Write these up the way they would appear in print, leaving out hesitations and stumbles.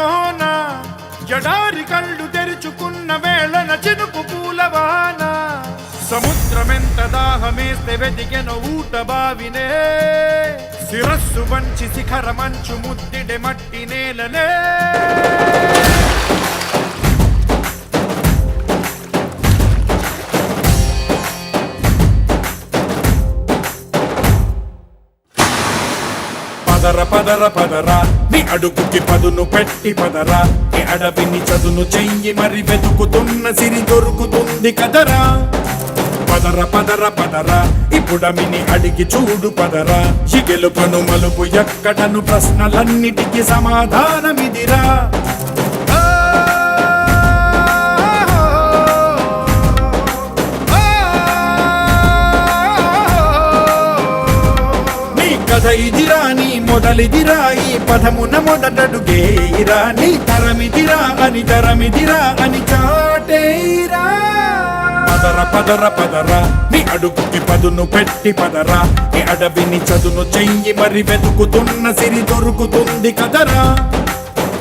పరకతోన ఎడారి కళ్ళు తెరుచుకున్న వేళన చినుకు పూలవాన సముద్రమెంత దాహమేస్తే వెతికెను ఊట బావినే శిరస్సు వంచి శిఖర మంచు ముద్దిడే మట్టి నేలనే పదర పదర పదరా నీ అడుగుకి పదును పెట్టి పదరా నీ అడవిని చదును చెయ్యి మరి వెతుకుతున్న సిరి దొరుకుతుంది కదరా పదర పదర పదరా ఇప్పుడమిని అడిగి చూడు పదరా ఈ గెలుపను మలుపు ఎక్కడను ప్రశ్నలన్నిటికీ సమాధానమిదిరా కథ ఇదిరా నీ మొదలిదిరా ఈ పదమున మొదటడుగేరా నీ తరమిదిరా అని తరమిదిరా అని చాటేరా పదర పదర పదరా నీ అడుగుకి పదును పెట్టి పదరా నీ అడవిని చదును చెయ్యి మరి వెతుకుతున్న సిరి దొరుకుతుంది కదరా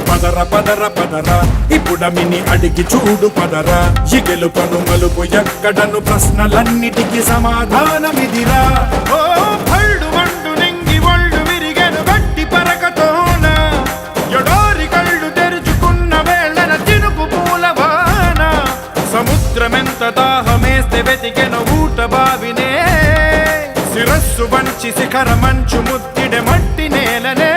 పదర పదర పదరా ఇప్పుడమిని అడిగి చూడు పదరా ఈ గెలుపను మలుపు ఎక్కడను ప్రశ్నలన్నిటికీ సమాధానమిదిరా ఓ భళ్ళు మండు ఒళ్ళు విరిగెను గట్టి పరకతోన ఎడారి కళ్ళు తెరుచుకున్న వేళన చినుకు పూలవాన సముద్రమెంత దాహమేస్తే వెతికెను ఊట బావినే శిరస్సు వంచి శిఖర మంచు ముద్దిడే మట్టి నేలనే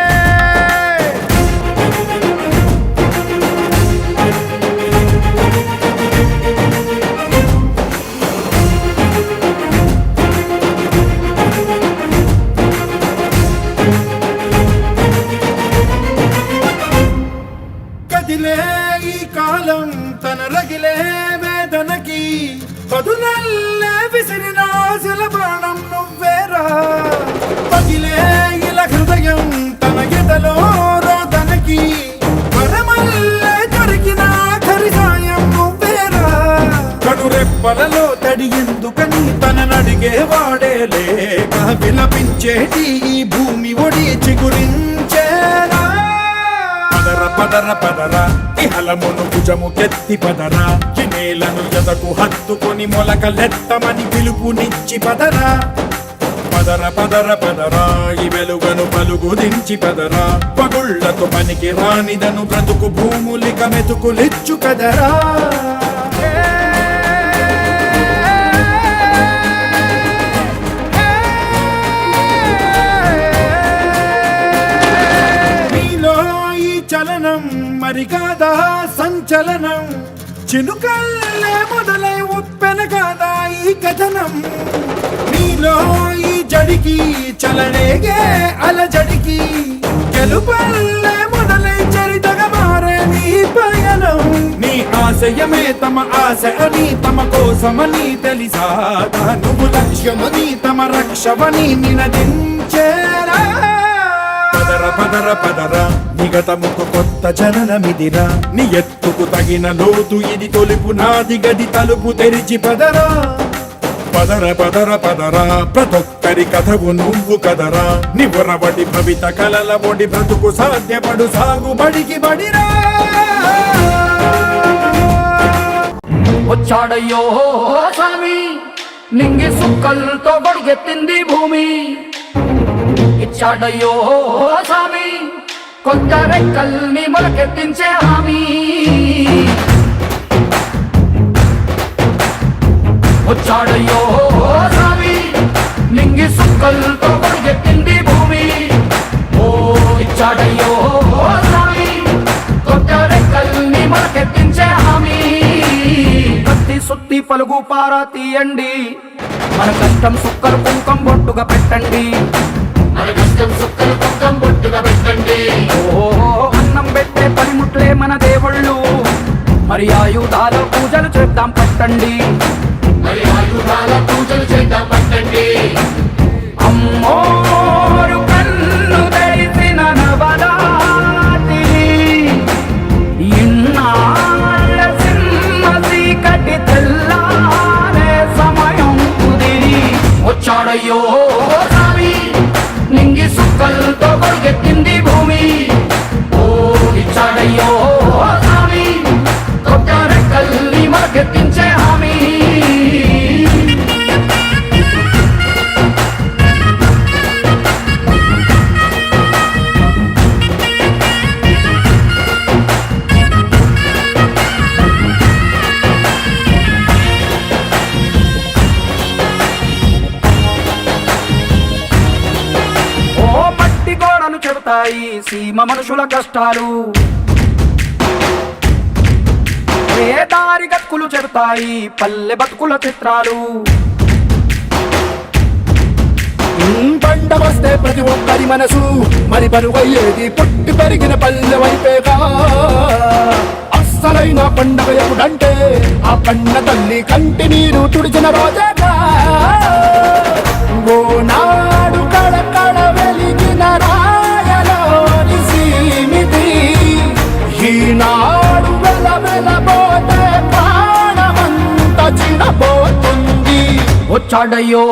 ఈ కాలం తన రగిలే వేదనకి పదునల్లే విసిరిన ఆశల బాణం నువ్వేరా పగిలే ఇలా హృదయం తన ఎదలో రోదనకి వరమల్లే దొరికిన ఆఖరి సాయం నువ్వేరా కనురెప్పలలో తడి ఎందుకని తననడిగే వాడే లేక విలపించేటి ఈ భూమి ఒడి చిగురించేరా పదర పదరా ఇహలమును భుజము కెత్తి పదరా ఈ నేలను ఎదకు హత్తుకొని మొలకలెత్తమని పిలుపునిచ్చి పదరా పదర పదర పదరా ఈ వెలుగను పలుగు దించి పదరా పగుళ్లకు పనికి రానిదను బ్రతుకు భూములిక మెతుకులిచ్చు కదరా చలనం మరి కాదా సంచలనం చినుకల్లే మొదలై ఉప్పెన కాదా ఈ కథనం నీలో ఈ జడికి చలనేగే అలజడికి గెలుపల్లే మొదలై చరితగా మారే నీ పయనం నీ ఆశయమే తమ ఆశ అని తమ కోసమని తెలిసా నువ్వు లక్ష్యమని తమ రక్షవని నినదించేరా పదర పదర పదరా నిగతముకు కొత్త జననమిదిరా నీ ఎత్తుకు తగిన లోతు ఇది తొలుపు నాది గది తలుపు తెరిచి పదరా పదర పదర పదరా ప్రతొక్కరి కథవు నువ్వు కదరా నివరబడి భవిత కలల ఒడి బ్రతుకు సాధ్యపడు సాగుబడికి బడిరా వచ్చాడయ్యో స్వామి నింగి సుక్కలతో బడిగెత్తింది భూమి ఇచ్చాడయ్యో స్వామి కొత్త రెక్కల్ని మొలకెత్తించే హామీ వచ్చాడయ్యో స్వామి నింగి సుక్కలతో బడిగెత్తింది భూమి ఓ ఇచ్చాడయ్యో స్వామి కొత్త రెక్కల్ని మొలకెత్తించే హామీ కత్తి సుత్తి పలుగు పారా తీయండి మన కష్టం సుక్కలు కుంకం బొట్టుగా పెట్టండి అన్నం పెట్టే పనిముట్లే మన దేవుళ్ళు మరి ఆయుధాల పూజలు చేద్దాం పట్టండి అమ్మోరు కన్ను తెరిసిన నవరాత్రి ఇన్నాళ్ళ సింహ చీకటి తెల్లారే సమయం కుదిరి వచ్చాడయ్యో నింగి సుక్కలతో బడిగెత్తింది భూమి ఓ ఇచ్చాడయ్యో తీరతాయి సీమ మనుషుల కష్టాలు. ఏ దారి గతుకులు చెడతాయి పల్లె బతుకుల చిత్రాలు. పంట వస్తే ప్రతి ఒక్కరి మనసు మరి బరువయ్యేది పుట్టి పెరిగిన పల్లె వైపేగా. అస్సలైన పండగ ఎప్పుడంటే ఆ కన్న తల్లి కంటి నీరు తుడిచిన రోజేగా. ఓ నాడు కళకళ వెలిగిన రాయలోని సీమితి ఈనాడు వెలవెలబోతే ప్రాణమంత చిన్నబోతుంది. వచ్చాడయ్యో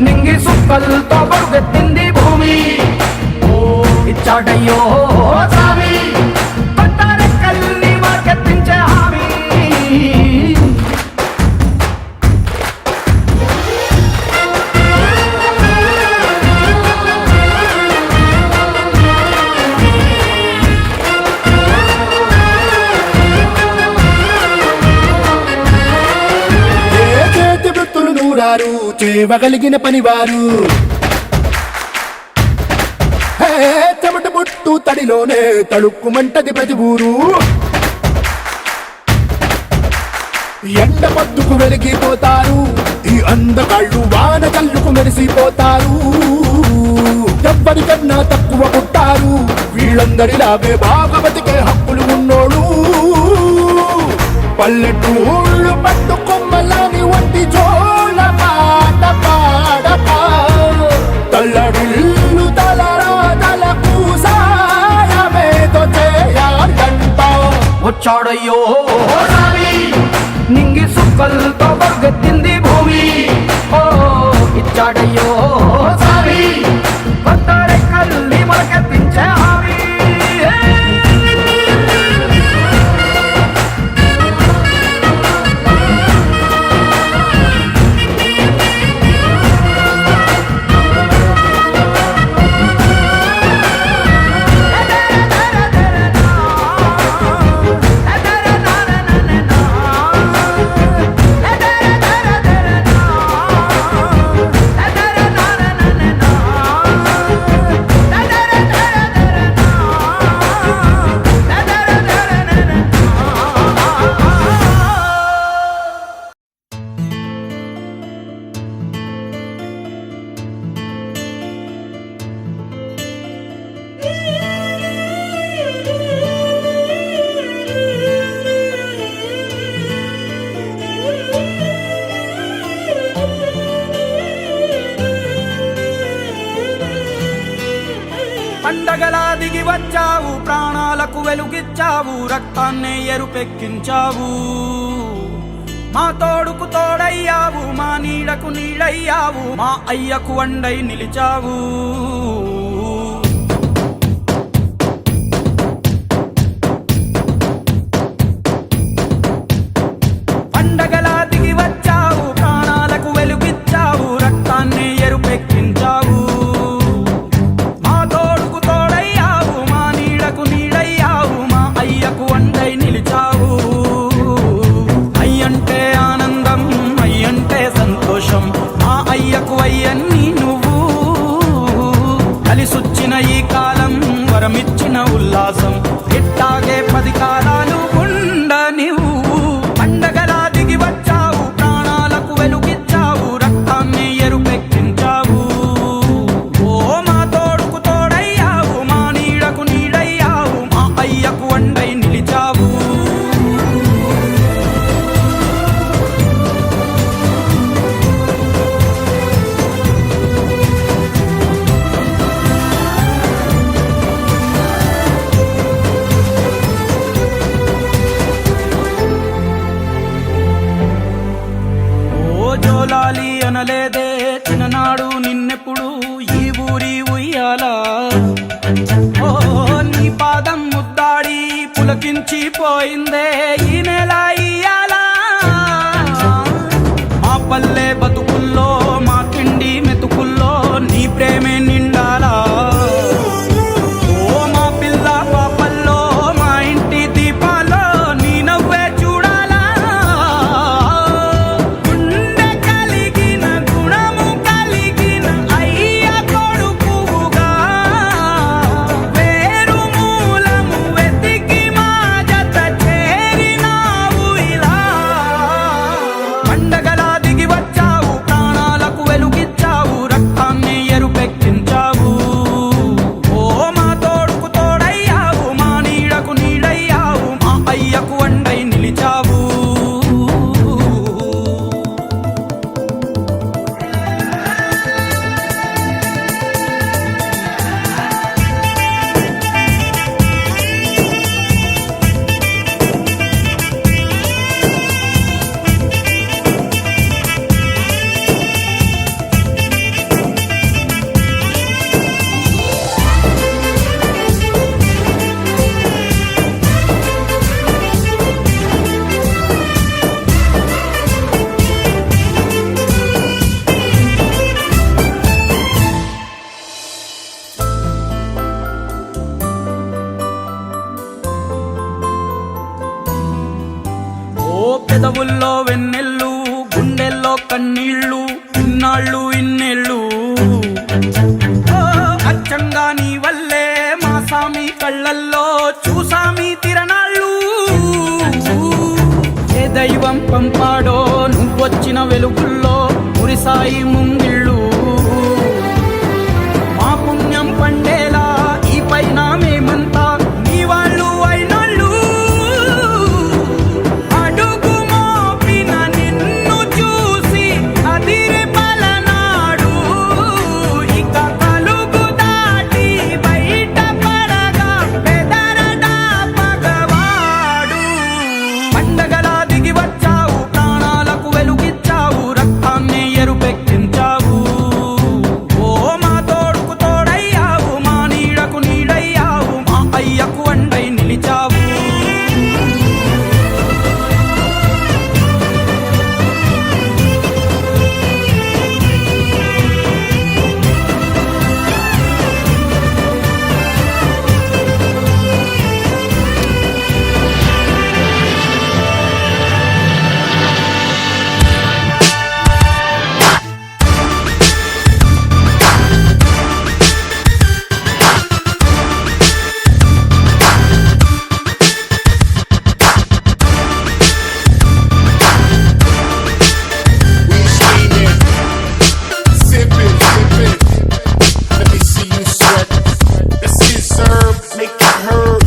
నింగి సుక్కలతో బరుగెత్తింది భూమి. ఇచ్చాడయ్యో స్వామి కొత్త రెక్కల్ని మార్కెత్తించే హామీ. చేతి వృత్తులు నూరారు చేయగలిగిన పనివారు. చెమట పుట్టు తడిలోనే తడుక్కుమంటది ప్రతి ఊరు. ఎండ పద్దుకు వెలిగిపోతారు ఈ అందగాళ్ళు వాన కళ్ళుకు మెరిసిపోతారు. ఎవ్వరికన్నా తక్కువ పుట్టారు వీళ్ళందరిలాగే బాగా బతికే హక్కులు ఉన్నోడు. పల్లెటూళ్ళు పట్టు కొమ్మలని వంటి జోల పాట పాడపా తల్లడిల్లు తలరాతలకు సాయమేదో చేయాలంట. వచ్చాడయ్యో నింగి సుక్కలతో బరుగెత్తింది భూమి. ఓ ఇచ్చాడయ్యో స్వామి కొత్త రెక్కల్ని మొలకెత్తించే హామీ. పండగలా దిగి వచ్చావు ప్రాణాలకు వెలుగిచ్చావు రక్తాన్నే ఎరుపెక్కించావు. మా తోడుకు తోడయ్యావు మా నీడకు నీడయ్యావు మా అయ్యకు వండై నిలిచావు. పండగలా దిగి వచ్చావు ప్రాణాలకు వెలుగిచ్చావు రక్తాన్నే ఎరుపెక్కించావు. అయ్యన్ని నువ్వు కలిసొచ్చిన ఈ కాలం వరమిచ్చిన ఉల్లాసం ఇట్టాగే 10 కాలాలు ఉండ నువ్వు. పండగలా దిగి వచ్చావు ప్రాణాలకు వెలుగిచ్చావు రక్తాన్ని ఎరుపెక్కించావు. ఓ మా తోడుకు తోడయ్యావు మా నీడకు నీడయ్యావు మా అయ్యకు వండై నిలిచావు. జోలాలి అనలేదే చిన్ననాడు నిన్నెప్పుడు ఈ ఊరి ఉయ్యాలా. ఓ నీ పాదం ముద్దాడి పులకించిపోయిందే ఈ నెల ఇయ్యాలా. మా పల్లె బతుకుల్లో మా తిండి మెతుకుల్లో నీ ప్రేమే నిండాలా. ఓ మా పిల్ల పాపల్లో మా ఇంటి దీపాల్లో నీ నవ్వే చూడాలా. గుండె కలిగిన గుణము కలిగిన అయ్య కొడుకుగా కన్నీళ్ళు ఇన్నాళ్ళు ఇన్నేళ్ళు అచ్చంగా నీ వల్లే మా సామి కళ్ళల్లో చూసామి తిరణాళ్ళు ఏ దైవం పంపాడో నువ్వొచ్చిన వెలుగుల్లో మురిసాయి ముంగిళ్ళు మా పుణ్యం పండేలా ఈ పైన మేమంతా నీ వాళ్ళు అయినాళ్ళు అడుగు మోపిన నిన్ను చూసి అదిరే పలనాడు ఇక కలుగు దాటి బయట పడగా బెదరడా పగవాడు పండగలా దిగి వచ్చావు ప్రాణాలకు వెలుగిచ్చావు రక్తాన్ని ఎరుపెక్కించావు ఓ మా తోడుకు తోడయ్యావు మా నీడకు నీడయ్యావు మా అయ్యకు అండై నిలిచావు We scheming, sipping, sipping. Let me see you sweat. Let's see it serve, make it hurt.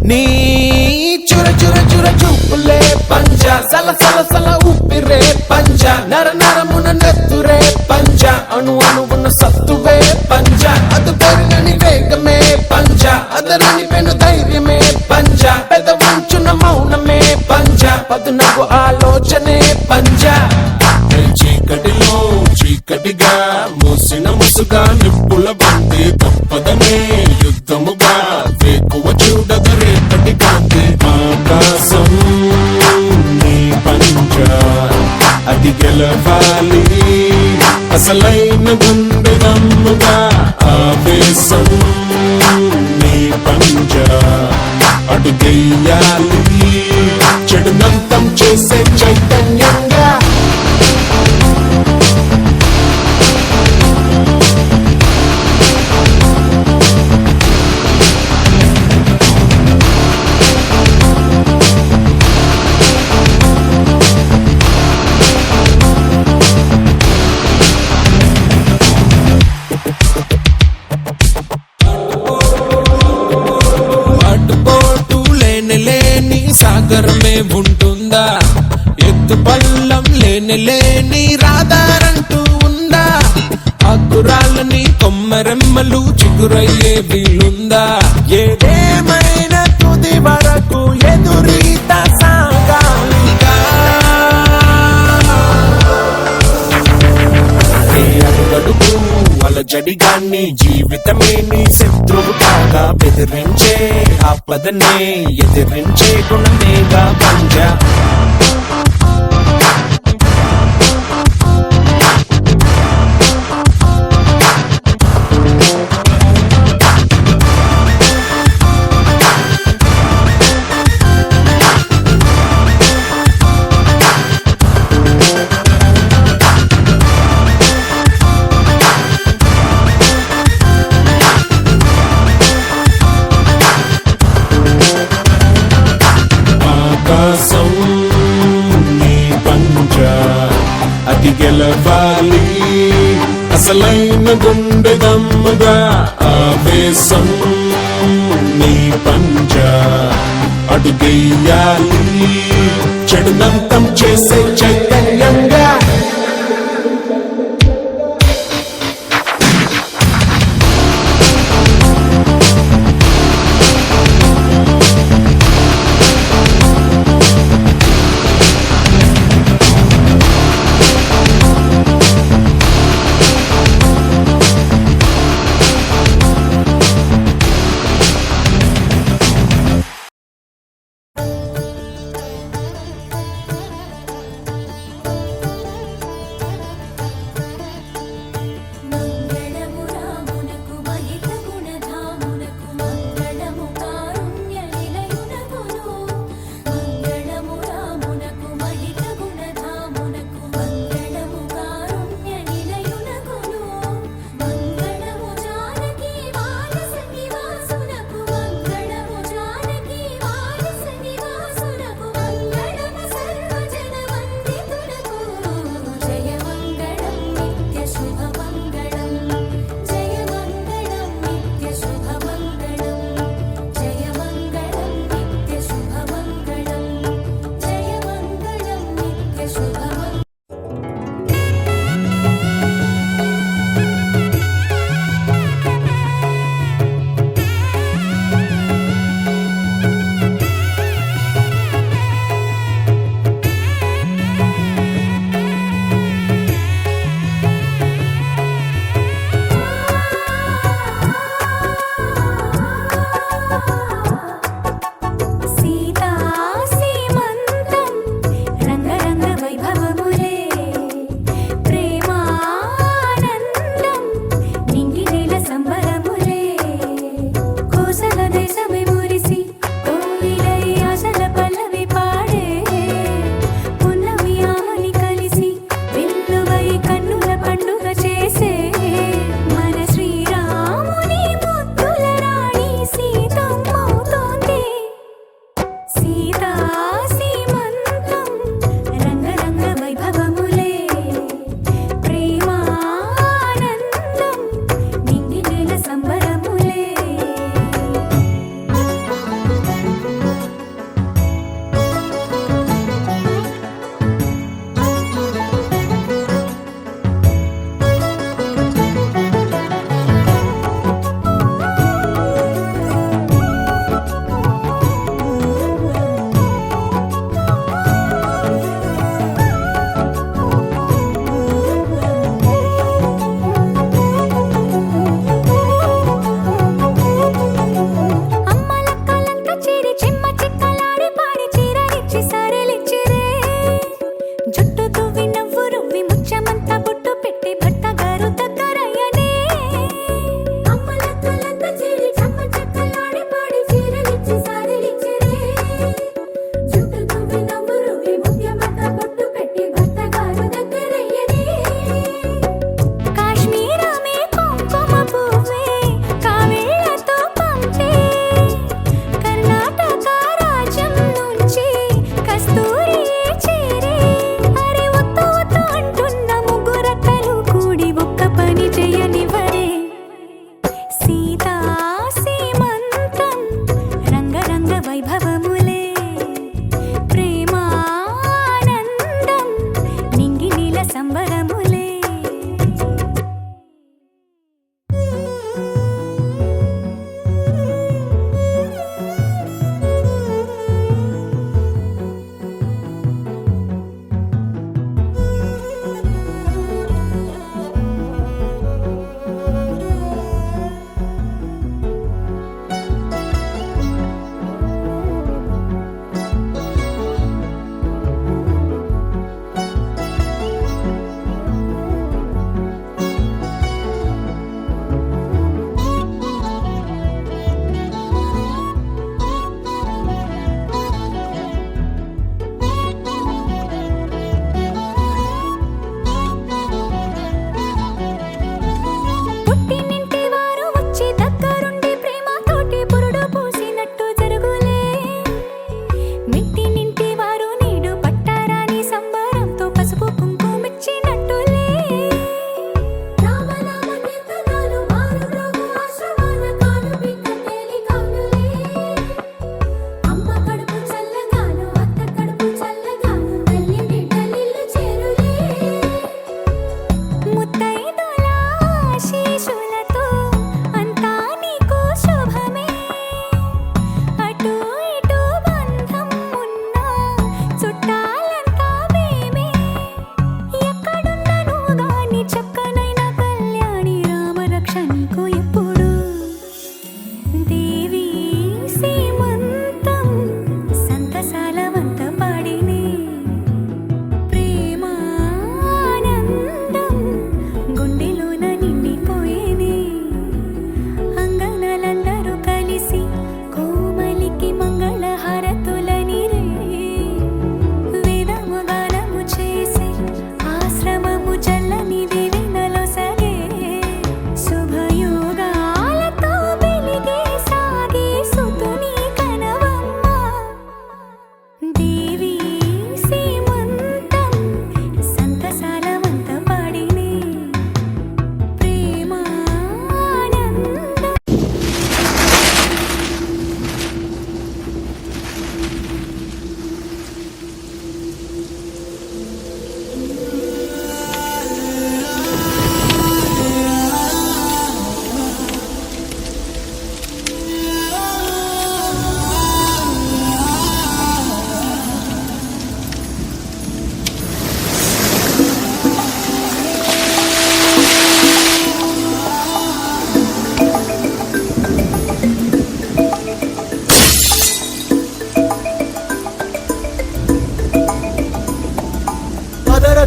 నీ చుర చుర చుర చూపులే పంజ సల సల సల ఊపిరే పంజ నర నరమున నెత్తురే పంజ అణు అణువున సత్తువే పంజ అదు పెరిగని వేగమే పంజ అదరని పెను ధైర్యమే పంజ పెద వంచున మౌనమే పంజ పదునగు ఆలోచనే పంజ చీకటిలో చీకటిగా మూసిన ముసుగా నిప్పుల బంతి తప్పదనే యుద్ధముగా వేకువ చూడదు రేపటి కాంతి ఆకాశం నీ పంచ అది గెలవాలి అసలైన గుండె దమ్ముగా ఆవేశం నీ పంచ అడుగెయ్యాలి చెడునంతం చేసే చైతన్యంగా అడ్డుపోటు లేని లేని సాగరమే ఉంటుందా ఎత్తు పల్లం లేని లేని రాదారంటూ ఉందా అగ్గురాలని కొమ్మరెమ్మలు చిగురయ్యే వీలుందా ఏదేమైనా తుది వరకు ఎదురీత సాగాలిగా ఏ అడుగడుగు అలజడిగాన్ని జీవితమే నీ శత్రువు కాగా బెదిరించే ఆపదనే ఎదిరించే గుణమేగా పంజ ఆకాశం నీ పంచ అది గెలవాలి అసలైన గుండె దమ్ముగా ఆవేశం నీ పంచ అడుగెయ్యాలి చెడునంతం చేసే చైతన్యంగా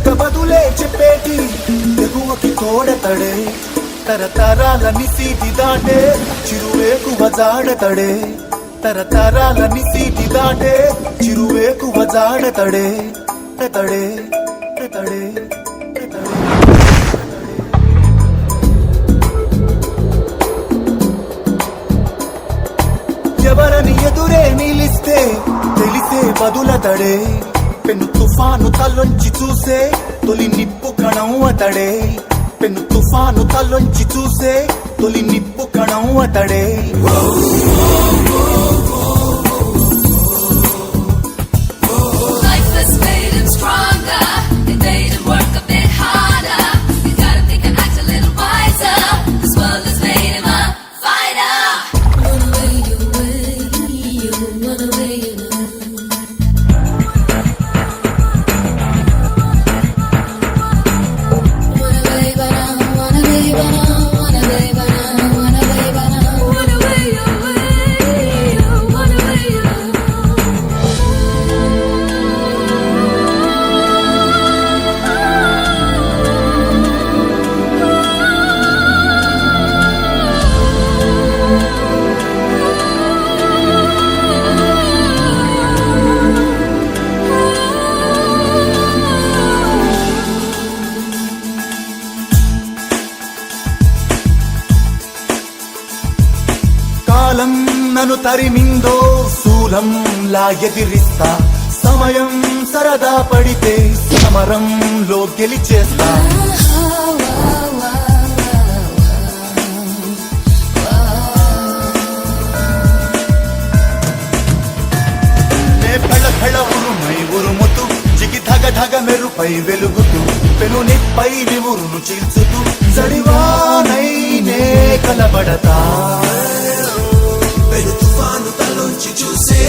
చెప్పక బదులే చెప్పేటి తెగువకి తోడతడే తరతరాల నిసీటి దాటే చిరువేకువ జాడతడే తరతరాల నిసీటి దాటే చిరువేకువ జాడతడే తడే తడే ఎవరని ఎదురే నిలిస్తే తెలిసే బదులతడే పెను తుఫాను తల్లొంచి చూసే తొలి నిప్పు కణం అతడే పెను తుఫాను తల్లొంచి చూసే తొలి నిప్పు కణం అతడే Life has made him stronger. It made him work a bit harder. You gotta think and act a little wiser. This world has made him a fighter. Run away, you run away, you know. Run away, but I run away, but I run away, but I run away, but I run away, run away, you know. కాలం నన్ను తరిమిందో శూలంలా ఎదిరిస్తా సమయం సరదా పడితే సమరంలో గెలిచేస్తా నే ఫెళ ఫెళ ఉరుమై ఉరుముతూ జిగి ధగ ధగ మెరుపై వెలుగుతూ పెను నిప్పై నివురును చీల్చుతూ జడివానై నే కలబడతా పెను తుఫాను తలోంచి చూసే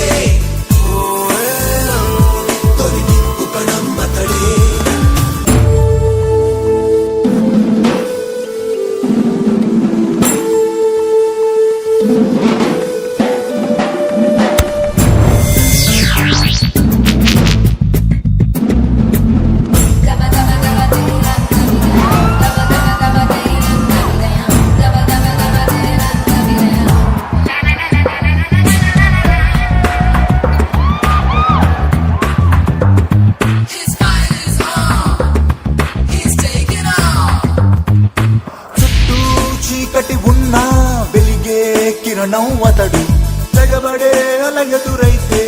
తొలి నిప్పు కణం అతడే His fight is on. He's taking on. చుట్టూ చీకటి ఉన్నా వెలిగే కిరణం అతడు తెగబడే అలగదురైతే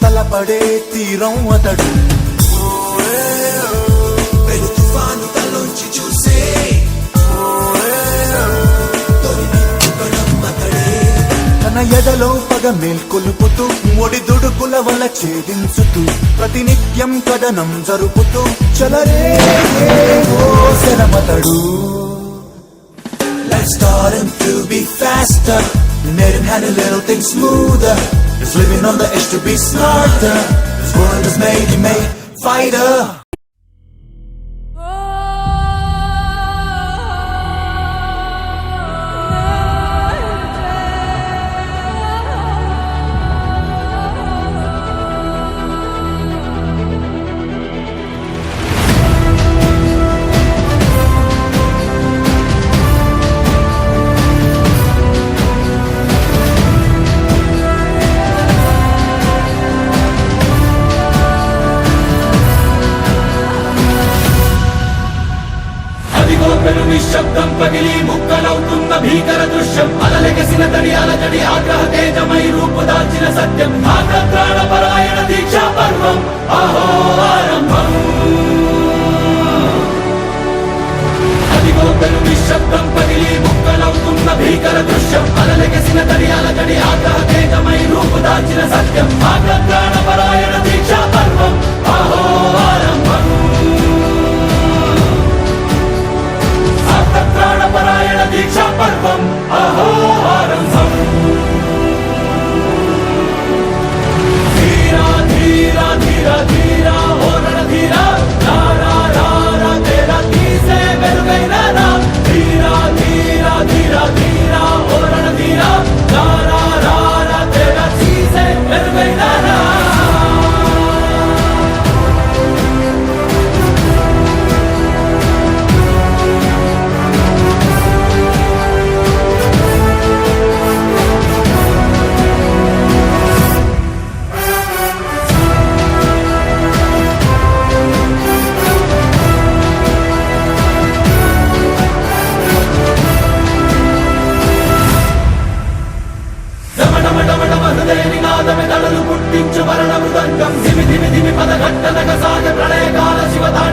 తలపడే తీరం అతడు పెను తుఫాను తలోంచి చూసే తొలి నిప్పు కణం అతడే తన ఎదలో పగ మేల్కొలుపుతూ ఒడి దుడుకుల వల ఛేదించుతూ ప్రతినిత్యం కథనం జరుపుతూ చలరే ఓ శరమతడు Let's start him to be faster. Made him handle little things smoother. Just living on the edge to be smarter. This world has made him a fighter. అదిగో పెను నిశ్శబ్దం పగిలి ముక్కలవుతున్న భీకర దృశ్యం అలలెగసిన తడి అలజడి ఆగ్రహ తేజమై రూపుదాల్చిన సత్యం ఆగ్రహ పరాయణ దీక్షా పర్వం అహో ఆరంభం అదిగో పెను నిశ్శబ్దం పగిలి ముక్కలవుతున్న భీకర దృశ్యం అలలెగసిన తడి అలజడి ఆగ్రహ తేజమై రూపుదాల్చిన సత్యం ఆగ్రహ పరాయణ దీక్షా పర్వం అహో ఆరంభం ప్రాణపరాయణ దీక్షా పర్వం అహో ఆరంభం ధీరా ధీరా ధీరా ధీరా ఓరణ ధీరా రారా రారా తేరా తీసే మెరుగైన రా ధీరా ధీరా ధీరా ధీరా ఓరణ ధీరా రారా రారా తేరా తీసే మెరుగైన రా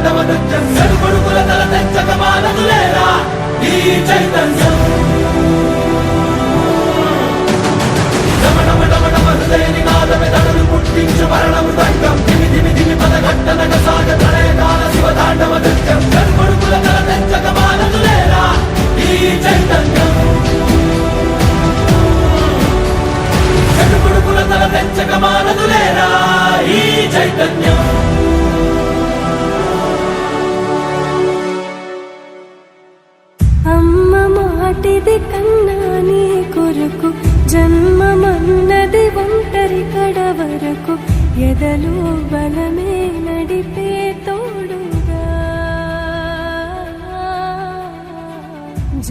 శివతాండవ నృత్యం చెడుకొడుకుల తల తెచ్చక మానదులేరా ఈ చైతన్యం హృదయ నినాదమే తడలు పుట్టించు మరణ మృదంగం దిమి దిమి దిమి పదఘట్టనక సాగ ప్రళయకాల శివతాండవ నృత్యం చెడుకొడుకుల తల తెచ్చక మానదులేరా ఈ చైతన్యం చెడుకొడుకుల తల తెచ్చక మానదులేరా ఈ చైతన్యం అమ్మ మాటిది కన్నా నీ కొరకు జన్మమన్నది ఒంటరి కడ వరకు ఎదలో బలమే